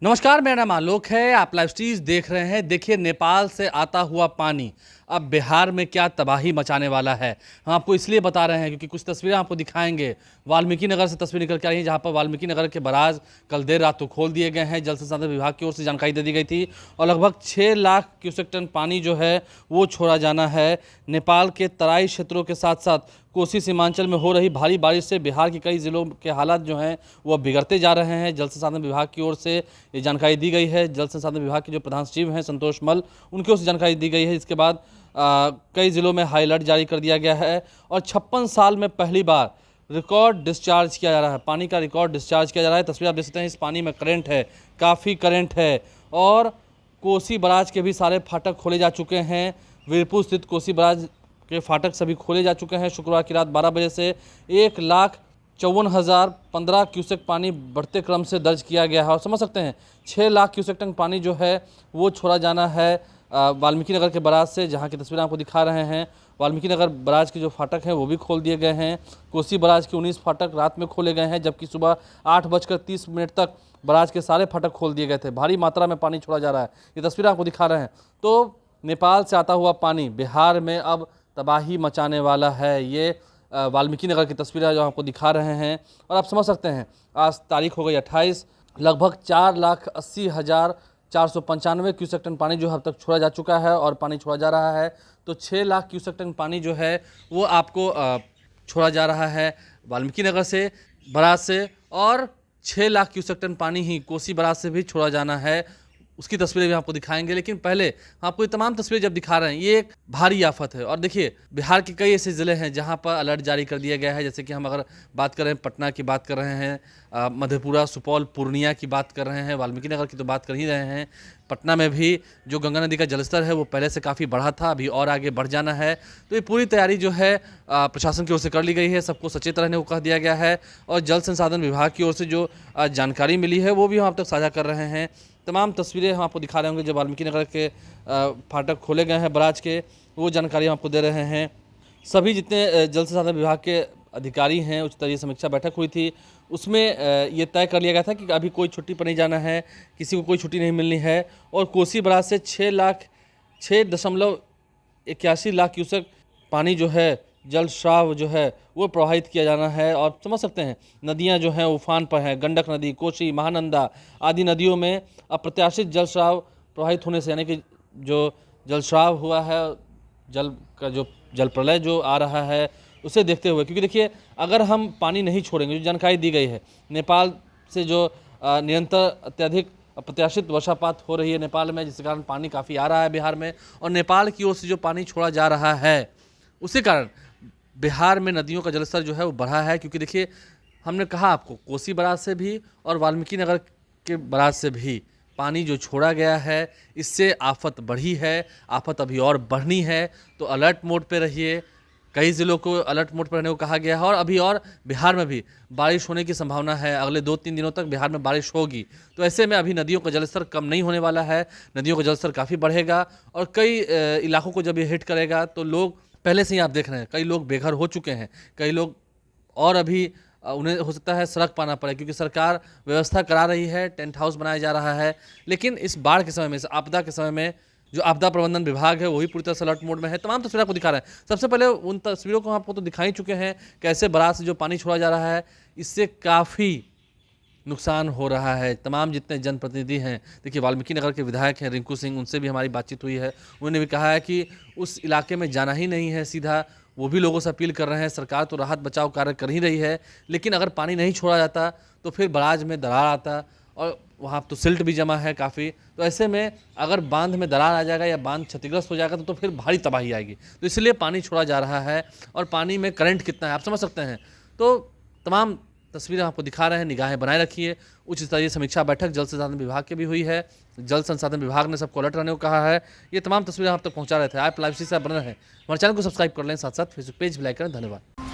नमस्कार, मेरा नाम आलोक है। आप लाइव स्ट्रीज देख रहे हैं। देखिए, नेपाल से आता हुआ पानी अब बिहार में क्या तबाही मचाने वाला है। हम आपको इसलिए बता रहे हैं क्योंकि कुछ तस्वीरें आपको दिखाएंगे। वाल्मीकि नगर से तस्वीर निकल के आई है, जहां पर वाल्मीकि नगर के बराज कल देर रात तो खोल दिए गए हैं। जल संसाधन विभाग की ओर से जानकारी दे दी गई थी और लगभग 6 लाख क्यूसेक टन पानी जो है वो छोड़ा जाना है। नेपाल के तराई क्षेत्रों के साथ साथ कोसी सीमांचल में हो रही भारी बारिश से बिहार के कई जिलों के हालात जो हैं वो बिगड़ते जा रहे हैं। जल संसाधन विभाग की ओर से ये जानकारी दी गई है। जल संसाधन विभाग के जो प्रधान सचिव हैं संतोष मल, उनकी ओर से जानकारी दी गई है। इसके बाद कई जिलों में हाई अलर्ट जारी कर दिया गया है और 56 साल में पहली बार रिकॉर्ड डिस्चार्ज किया जा रहा है। पानी का रिकॉर्ड डिस्चार्ज किया जा रहा है। तस्वीर आप देख सकते हैं, इस पानी में करंट है, काफ़ी करंट है। और कोसी बराज के भी सारे फाटक खोले जा चुके हैं। वीरपुर स्थित कोसी बराज के फाटक सभी खोले जा चुके हैं। शुक्रवार की रात 12 बजे से 1,54,015 क्यूसेक पानी बढ़ते क्रम से दर्ज किया गया है और समझ सकते हैं 6 लाख क्यूसेक टन पानी जो है वो छोड़ा जाना है वाल्मीकि नगर के बराज से, जहां की तस्वीरें आपको दिखा रहे हैं। वाल्मीकि नगर बराज के जो फाटक हैं वो भी खोल दिए गए हैं। कोसी बराज के 19 फाटक रात में खोले गए हैं, जबकि सुबह 8:30 तक बराज के सारे फाटक खोल दिए गए थे। भारी मात्रा में पानी छोड़ा जा रहा है। ये तस्वीरें आपको दिखा रहे हैं। तो नेपाल से आता हुआ पानी बिहार में अब तबाही मचाने वाला है। ये वाल्मीकि नगर की तस्वीरें जो आपको दिखा रहे हैं और आप समझ सकते हैं आज तारीख हो गई 28। लगभग 4,80,495 क्यूसेक टन पानी जो अब तक छोड़ा जा चुका है और पानी छोड़ा जा रहा है। तो 6 लाख क्यूसेक टन पानी जो है वो आपको छोड़ा जा रहा है वाल्मीकि नगर से, बराज से, और 6 लाख क्यूसेक टन पानी ही कोसी बराज से भी छोड़ा जाना है। उसकी तस्वीरें भी आपको दिखाएंगे, लेकिन पहले आपको ये तमाम तस्वीरें जब दिखा रहे हैं, ये एक भारी आफत है। और देखिए, बिहार के कई ऐसे ज़िले हैं जहां पर अलर्ट जारी कर दिया गया है। जैसे कि हम अगर बात कर रहे हैं पटना की, बात कर रहे हैं मधेपुरा, सुपौल, पूर्णिया की बात कर रहे हैं, वाल्मीकि नगर की तो बात कर ही रहे हैं। पटना में भी जो गंगा नदी का जलस्तर है वो पहले से काफ़ी बढ़ा था, अभी और आगे बढ़ जाना है। तो ये पूरी तैयारी जो है प्रशासन की ओर से कर ली गई है। सबको सचेत रहने को कह दिया गया है और जल संसाधन विभाग की ओर से जो जानकारी मिली है वो भी हम आप तक साझा कर रहे हैं। तमाम तस्वीरें हम आपको दिखा रहे होंगे। जब वाल्मीकि नगर के फाटक खोले गए हैं बराज के, वो जानकारी हम आपको दे रहे हैं। सभी जितने जल संसाधन विभाग के अधिकारी हैं, उच्च स्तरीय समीक्षा बैठक हुई थी, उसमें ये तय कर लिया गया था कि अभी कोई छुट्टी पर नहीं जाना है, किसी को कोई छुट्टी नहीं मिलनी है। और कोसी बराज से 6,81 लाख क्यूसेक पानी जो है, जल स्राव जो है वो प्रवाहित किया जाना है। और समझ सकते हैं नदियां जो हैं उफान पर हैं। गंडक नदी, कोसी, महानंदा आदि नदियों में अप्रत्याशित जल स्राव प्रवाहित होने से, यानी कि जो जल स्राव हुआ है, जल का जो जल प्रलय जो आ रहा है उसे देखते हुए, क्योंकि देखिए अगर हम पानी नहीं छोड़ेंगे, जो जानकारी दी गई है नेपाल से, जो निरंतर अत्यधिक अप्रत्याशित वर्षापात हो रही है नेपाल में, जिसके कारण पानी काफ़ी आ रहा है बिहार में, और नेपाल की ओर से जो पानी छोड़ा जा रहा है उसी कारण बिहार में नदियों का जलस्तर जो है वो बढ़ा है। क्योंकि देखिए, हमने कहा आपको कोसी बराज से भी और वाल्मीकि नगर के बराज से भी पानी जो छोड़ा गया है, इससे आफत बढ़ी है, आफत अभी और बढ़नी है। तो अलर्ट मोड पे रहिए। कई ज़िलों को अलर्ट मोड पर रहने को कहा गया है और अभी और बिहार में भी बारिश होने की संभावना है। अगले 2-3 दिनों तक बिहार में बारिश होगी। तो ऐसे में अभी नदियों का जलस्तर कम नहीं होने वाला है। नदियों का जलस्तर काफ़ी बढ़ेगा और कई इलाकों को जब ये हिट करेगा तो लोग पहले से ही आप देख रहे हैं, कई लोग बेघर हो चुके हैं, कई लोग और अभी उन्हें हो सकता है सड़क पाना पड़े, क्योंकि सरकार व्यवस्था करा रही है, टेंट हाउस बनाया जा रहा है। लेकिन इस बाढ़ के समय में, इस आपदा के समय में जो आपदा प्रबंधन विभाग है वही पूरी तरह से अलर्ट मोड में है। तमाम तस्वीरें आपको दिखा रहे हैं। सबसे पहले उन तस्वीरों को आपको तो दिखा ही चुके हैं, कैसे बराज से जो पानी छोड़ा जा रहा है इससे काफ़ी नुकसान हो रहा है। तमाम जितने जनप्रतिनिधि हैं, देखिए वाल्मीकि नगर के विधायक हैं रिंकू सिंह, उनसे भी हमारी बातचीत हुई है। उन्होंने भी कहा है कि उस इलाके में जाना ही नहीं है सीधा। वो भी लोगों से अपील कर रहे हैं, सरकार तो राहत बचाव कार्य कर ही रही है, लेकिन अगर पानी नहीं छोड़ा जाता तो फिर बराज में दरार आता और वहाँ तो सिल्ट भी जमा है काफ़ी। तो ऐसे में अगर बांध में दरार आ जाएगा या बांध क्षतिग्रस्त हो जाएगा तो फिर भारी तबाही आएगी। तो इसलिए पानी छोड़ा जा रहा है और पानी में करंट कितना है आप समझ सकते हैं। तो तमाम तस्वीरें आपको दिखा रहे हैं, निगाहें बनाए रखिए। उच्च स्तरीय समीक्षा बैठक जल संसाधन विभाग की भी हुई है। जल संसाधन विभाग ने सबको अलर्ट रहने को कहा है। ये तमाम तस्वीरें आप तक पहुंचा रहे थे। आप लाइव से बने रहें, हमारे चैनल को सब्सक्राइब कर लें, साथ साथ फेसबुक पेज भी लाइक करें। धन्यवाद।